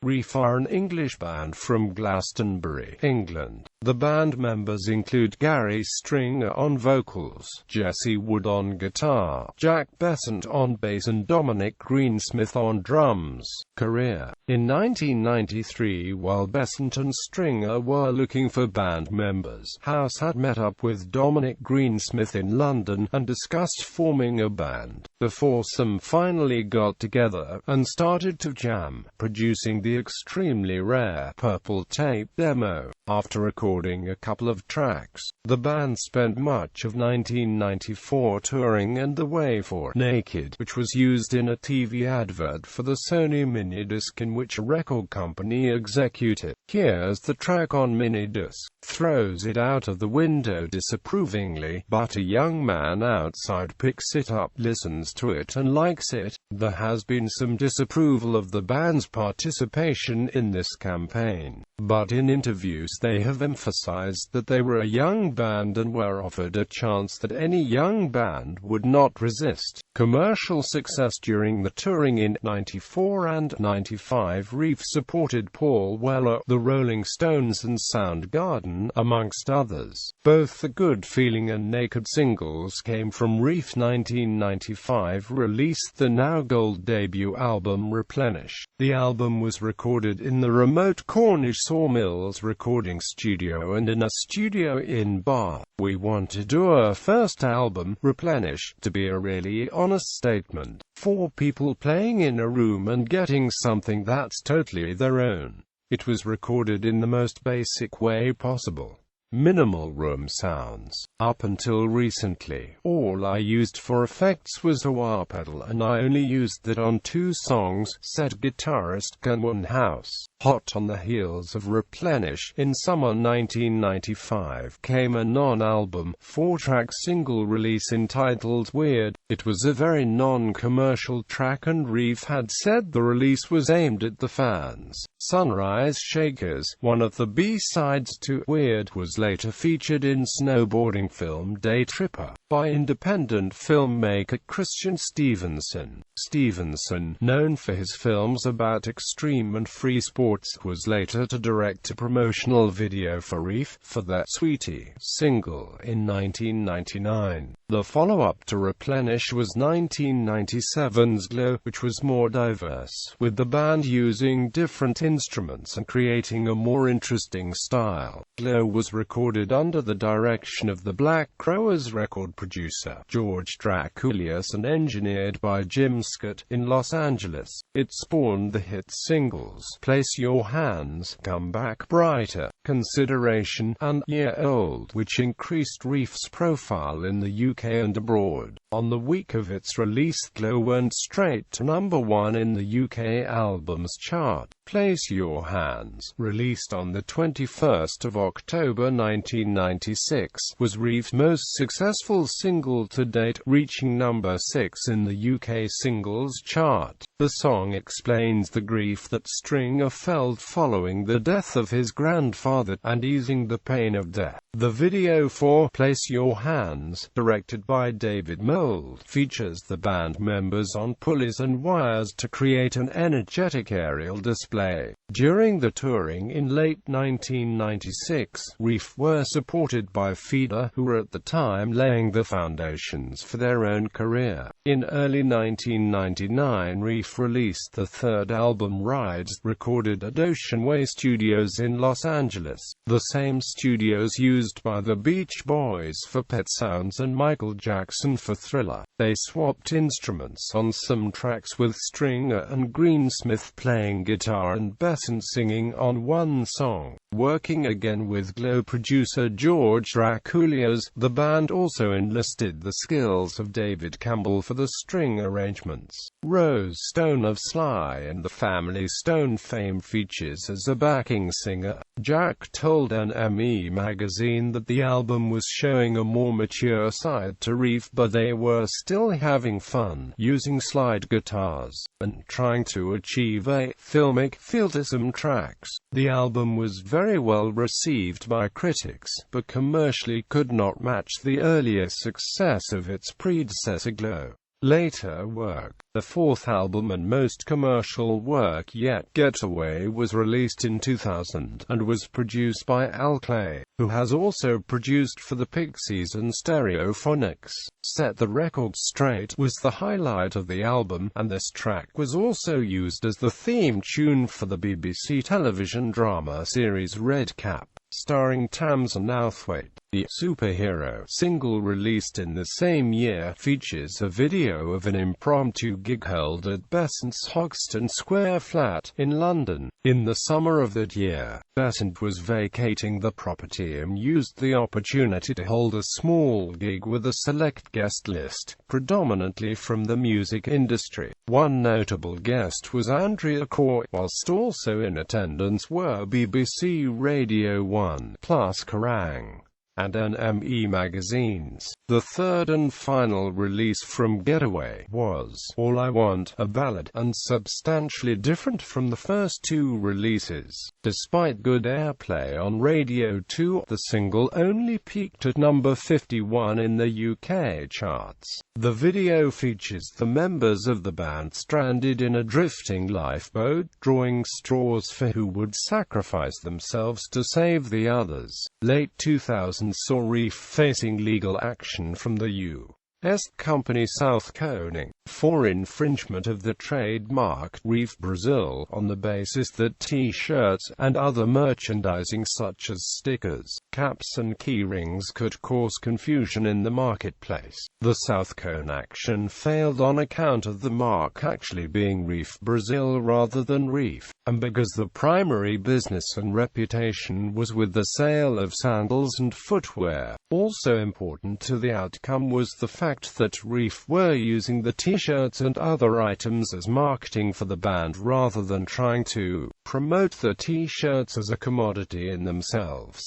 Reef are an English band from Glastonbury, England. The band members include Gary Stringer on vocals, Jesse Wood on guitar, Jack Bessant on bass and Dominic Greensmith on drums. Career. In 1993, while Bessant and Stringer were looking for band members, House had met up with Dominic Greensmith in London and discussed forming a band. The foursome finally got together and started to jam, producing the extremely rare Purple Tape demo. After recording a couple of tracks, the band spent much of 1994 touring, and the way for Naked, which was used in a TV advert for the Sony minidisc in which a record company executive, here's the track on minidisc, throws it out of the window disapprovingly, but a young man outside picks it up, listens to it and likes it. There has been some disapproval of the band's participation in this campaign, but in interviews they have emphasized that they were a young band and were offered a chance that any young band would not resist. Commercial success during the touring in 94 and 95, Reef supported Paul Weller, the Rolling Stones and Soundgarden, amongst others. Both the Good Feeling and Naked singles came from Reef's 1995 release, the now gold debut album Replenish. The album was recorded in the remote Cornish Sawmills recording studio and in a studio in Bath. We wanted to do our first album, Replenish, to be a really honest statement. 4 people playing in a room and getting something that's totally their own. It was recorded in the most basic way possible. Minimal room sounds. Up until recently, all I used for effects was a wah pedal, and I only used that on 2 songs, said guitarist Gunwan House. Hot on the heels of Replenish, in summer 1995 came a non-album, 4-track single release entitled Weird. It was a very non-commercial track, and Reef had said the release was aimed at the fans. Sunrise Shakers, one of the B-sides to Weird, was later featured in snowboarding film Day Tripper by independent filmmaker Christian Stevenson. Stevenson, known for his films about extreme and free sports, was later to direct a promotional video for Reef for their Sweetie single in 1999. The follow-up to Replenish was 1997's Glow, which was more diverse, with the band using different instruments and creating a more interesting style. Glow was recorded under the direction of the Black Crowes record producer, George Draculius, and engineered by Jim Scott in Los Angeles. It spawned the hit singles, Place Your Hands, Come Back Brighter, Consideration, and Year Old, which increased Reef's profile in the UK and abroad. On the week of its release, Glow went straight to #1 in the UK albums chart. Place Your Hands, released on the 21st of October 1996, was Reef's most successful single to date, reaching #6 in the UK singles chart. The song explains the grief that Stringer felt following the death of his grandfather, and easing the pain of death. The video for Place Your Hands, directed by David Mould, features the band members on pulleys and wires to create an energetic aerial display. During the touring in late 1996, Reef were supported by Feeder, who were at the time laying the foundations for their own career. In early 1999, Reef released the third album, Rides, recorded at Ocean Way Studios in Los Angeles, the same studios used by the Beach Boys for Pet Sounds and Michael Jackson for Thriller. They swapped instruments on some tracks, with Stringer and Greensmith playing guitar and Bessant singing on one song. Working again with Glow producer George Draculius, the band also enlisted the skills of David Campbell for the string arrangements. Rose Stone of Sly and the Family Stone fame features as a backing singer. Jack told NME magazine that the album was showing a more mature side to Reef, but they were still having fun using slide guitars and trying to achieve a filmic feel to some tracks. The album was very well received by critics, but commercially could not match the earlier success of its predecessor Glow. later work. The fourth album and most commercial work yet, Getaway, was released in 2000, and was produced by Al Clay, who has also produced for the Pixies and Stereophonics. Set the Record Straight was the highlight of the album, and this track was also used as the theme tune for the BBC television drama series Red Cap, starring Tamsin Outhwaite. The Superhero single, released in the same year, features a video of an impromptu gig held at Bessant's Hoxton Square flat in London. In the summer of that year, Bessant was vacating the property and used the opportunity to hold a small gig with a select guest list, predominantly from the music industry. One notable guest was Andrea Corr, whilst also in attendance were BBC Radio 1, plus Kerrang! And NME magazines. The third and final release from Getaway was All I Want, a ballad, and substantially different from the first two releases. Despite good airplay on Radio 2, the single only peaked at number 51 in the UK charts. The video features the members of the band stranded in a drifting lifeboat, drawing straws for who would sacrifice themselves to save the others. Late 2000 saw Reef facing legal action from the U.S. company South Koning for infringement of the trademark Reef Brazil on the basis that T-shirts and other merchandising such as stickers, caps and keyrings could cause confusion in the marketplace. The South Koning action failed on account of the mark actually being Reef Brazil rather than Reef, and because the primary business and reputation was with the sale of sandals and footwear. Also important to the outcome was the fact that Reef were using the T-shirts and other items as marketing for the band rather than trying to promote the T-shirts as a commodity in themselves.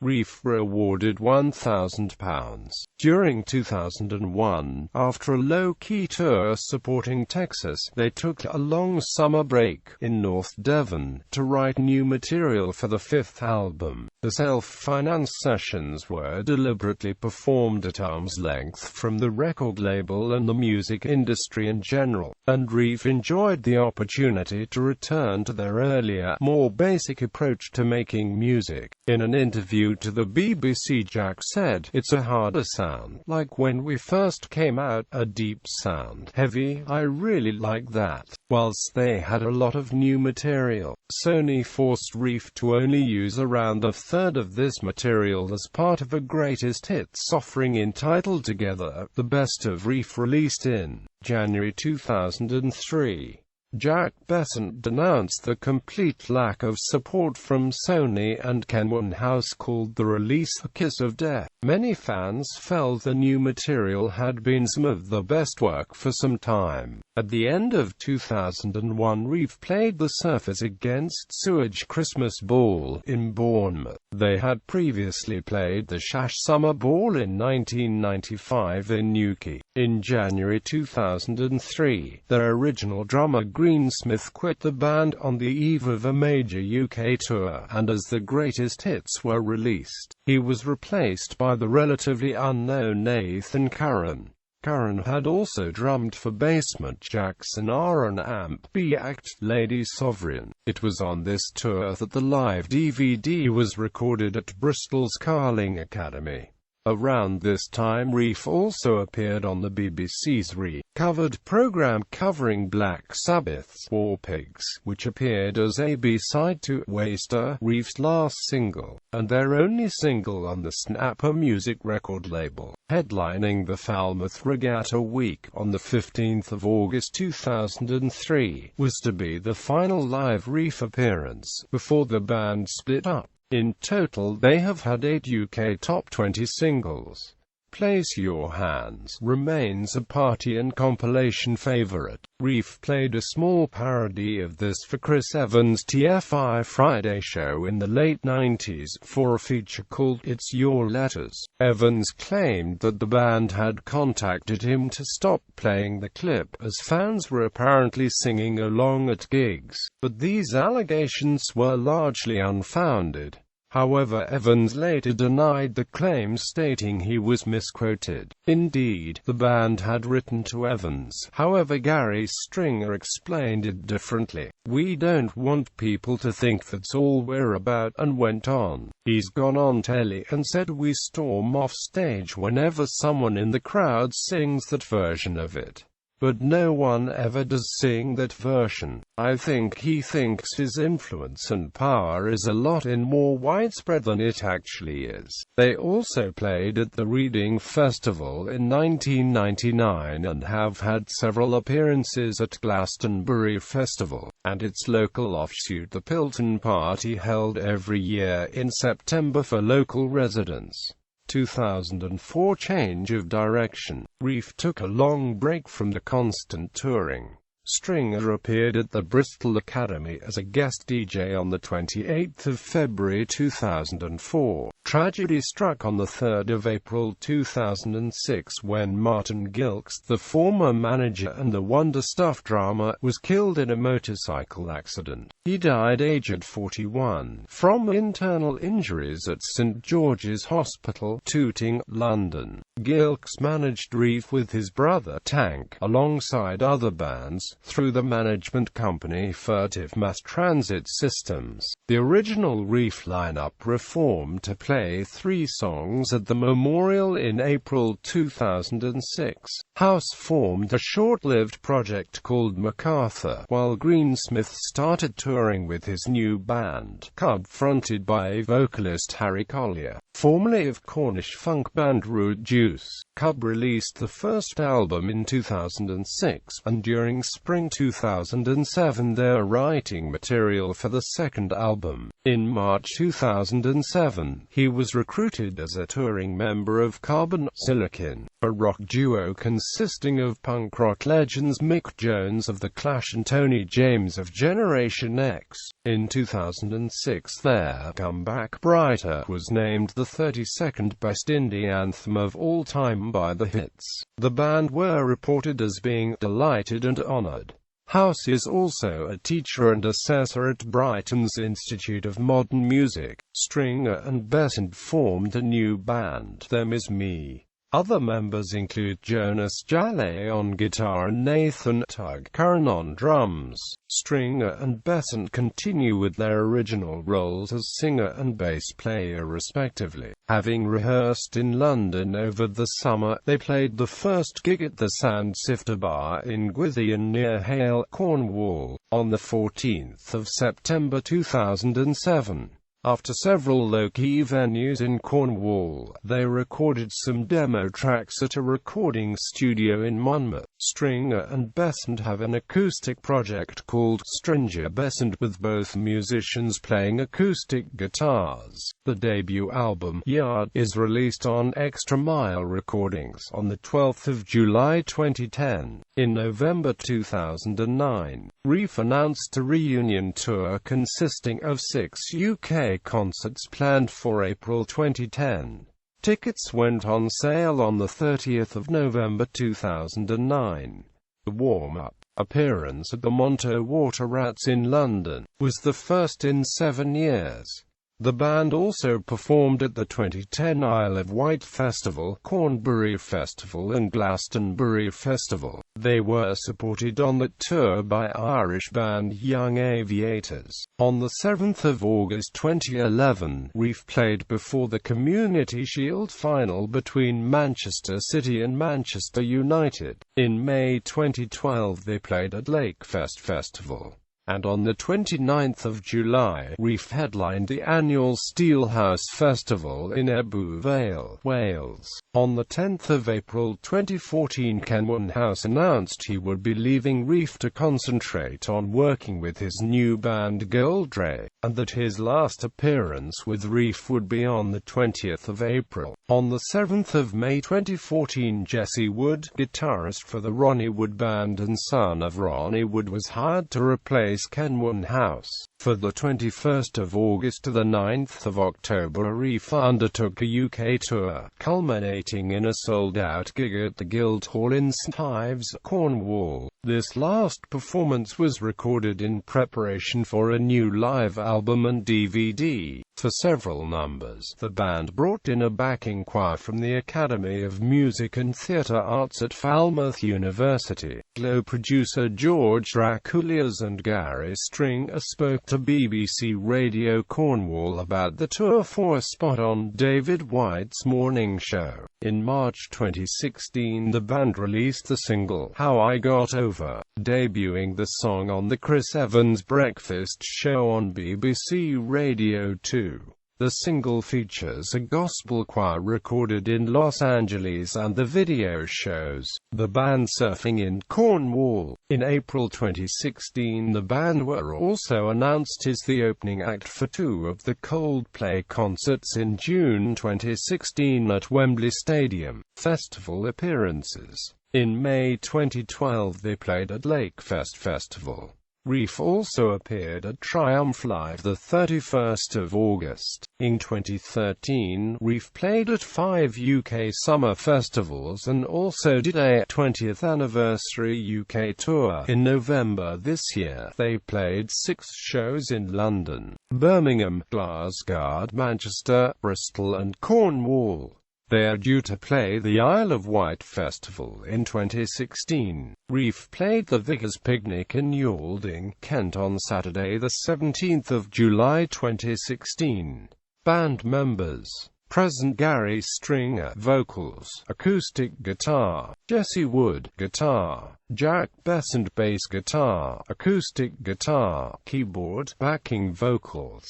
Reef were awarded £1,000 during 2001. After a low-key tour supporting Texas, they took a long summer break in North Devon to write new material for the fifth album. The self-financed sessions were deliberately performed at arm's length from the record label and the music industry in general, and Reef enjoyed the opportunity to return to their earlier, more basic approach to making music. In an interview to the BBC, Jack said, "It's a harder sound, like when we first came out, a deep sound, heavy. I really like that." Whilst they had a lot of new material, Sony forced Reef to only use around a third of this material as part of a greatest hits offering entitled Together, the best of Reef, released in January 2003. Jack Bessant denounced the complete lack of support from Sony, and Kenwood House called the release the kiss of death. Many fans felt the new material had been some of the best work for some time. At the end of 2001, Reef played the Surfers against Sewage Christmas Ball in Bournemouth. They had previously played the Shash Summer Ball in 1995 in Newquay. In January 2003, their original drummer Greensmith quit the band on the eve of a major UK tour, and as the greatest hits were released, he was replaced by the relatively unknown Nathan Curran. Curran had also drummed for Basement Jaxx and R&B act Lady Sovereign. It was on this tour that the live DVD was recorded at Bristol's Carling Academy. Around this time, Reef also appeared on the BBC's Recovered programme covering Black Sabbath's War Pigs, which appeared as a B-side to Waster, Reef's last single, and their only single on the Snapper Music record label. Headlining the Falmouth Regatta Week on the 15th of August 2003, was to be the final live Reef appearance before the band split up. In total, they have had 8 UK top 20 singles. Place Your Hands remains a party and compilation favourite. Reef played a small parody of this for Chris Evans' TFI Friday show in the late 90s for a feature called It's Your Letters. Evans claimed that the band had contacted him to stop playing the clip, as fans were apparently singing along at gigs, but these allegations were largely unfounded. However, Evans later denied the claims, stating he was misquoted. Indeed, the band had written to Evans. However, Gary Stringer explained it differently. "We don't want people to think that's all we're about," and went on. He's gone on telly and said we storm off stage whenever someone in the crowd sings that version of it. But no one ever does sing that version. I think he thinks his influence and power is a lot more widespread than it actually is. They also played at the Reading Festival in 1999 and have had several appearances at Glastonbury Festival, and its local offshoot, the Pilton Party, held every year in September for local residents. 2004 change of direction. Reef took a long break from the constant touring. Stringer appeared at the Bristol Academy as a guest DJ on the 28th of February 2004. Tragedy struck on the 3rd of April 2006 when Martin Gilkes, the former manager and the Wonder Stuff drummer, was killed in a motorcycle accident. He died aged 41, from internal injuries at St George's Hospital, Tooting, London. Gilkes managed Reef with his brother Tank, alongside other bands, through the management company Furtive Mass Transit Systems. The original Reef lineup reformed to play 3 songs at the Memorial in April 2006. House formed a short-lived project called MacArthur, while Greensmith started touring with his new band, Cub, fronted by vocalist Harry Collier, formerly of Cornish funk band Root Juice. Cub released the first album in 2006, and during spring 2007 they were writing material for the second album. In March 2007, he was recruited as a touring member of Carbon Silicon, a rock duo consisting of punk rock legends Mick Jones of The Clash and Tony James of Generation X. In 2006, their comeback Brighter was named the 32nd best indie anthem of all time by The Hits. The band were reported as being delighted and honored. House is also a teacher and assessor at Brighton's Institute of Modern Music. Stringer and Bessant formed a new band, Them Is Me. Other members include Jonas Jallet on guitar and Nathan Tug Curran on drums. Stringer and Bessant continue with their original roles as singer and bass player respectively. Having rehearsed in London over the summer, they played the first gig at the Sand Sifter Bar in Gwythian near Hale, Cornwall, on the 14th of September 2007. After several low-key venues in Cornwall, they recorded some demo tracks at a recording studio in Monmouth. Stringer and Bessant have an acoustic project called Stranger Bessant, with both musicians playing acoustic guitars. The debut album, Yard, is released on Extra Mile Recordings on the 12th of July 2010. In November 2009, Reef announced a reunion tour consisting of 6 UK concerts planned for April 2010. Tickets went on sale on the 30th of November 2009. The warm-up appearance at the Monto Water Rats in London was the first in 7 years. The band also performed at the 2010 Isle of Wight Festival, Cornbury Festival and Glastonbury Festival. They were supported on that tour by Irish band Young Aviators. On the 7th of August 2011, Reef played before the Community Shield final between Manchester City and Manchester United. In May 2012 they played at Lakefest Festival. And on the 29th of July, Reef headlined the annual Steelhouse Festival in Ebbw Vale, Wales. On the 10th of April 2014, Kenwan House announced he would be leaving Reef to concentrate on working with his new band Goldray, and that his last appearance with Reef would be on the 20th of April. On the 7th of May 2014, Jesse Wood, guitarist for the Ronnie Wood Band and son of Ronnie Wood, was hired to replace Kenwan House. For the 21st of August to the 9th of October, Reef undertook a UK tour, culminating in a sold-out gig at the Guildhall in St Ives, Cornwall. This last performance was recorded in preparation for a new live album and DVD. For several numbers, the band brought in a backing choir from the Academy of Music and Theatre Arts at Falmouth University. Glow producer George Draculias and Gary Stringer spoke to BBC Radio Cornwall about the tour for a spot on David White's morning show. In March 2016, the band released the single "How I Got Over," debuting the song on the Chris Evans Breakfast Show on BBC Radio 2. The single features a gospel choir recorded in Los Angeles, and the video shows the band surfing in Cornwall. In April 2016, the band were also announced as the opening act for two of the Coldplay concerts in June 2016 at Wembley Stadium. Festival appearances. In May 2012, they played at Lakefest Festival. Reef also appeared at Triumph Live the 31st of August. In 2013, Reef played at 5 UK summer festivals and also did a 20th anniversary UK tour. In November this year, they played 6 shows in London, Birmingham, Glasgow, Manchester, Bristol and Cornwall. They are due to play the Isle of Wight Festival in 2016. Reef played the Vicar's Picnic in Yalding, Kent on Saturday the 17th of July 2016. Band members. Present: Gary Stringer, vocals, acoustic guitar; Jesse Wood, guitar; Jack Bessant, bass guitar, acoustic guitar, keyboard, backing vocals;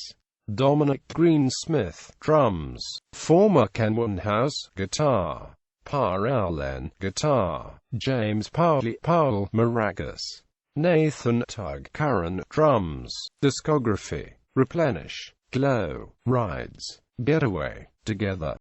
Dominic Greensmith, drums; former Kenwan House, guitar; Par Allen, guitar; James Powell, maracas; Nathan Tugg, current, drums. Discography. Replenish, Glow, Rides, Getaway, Together.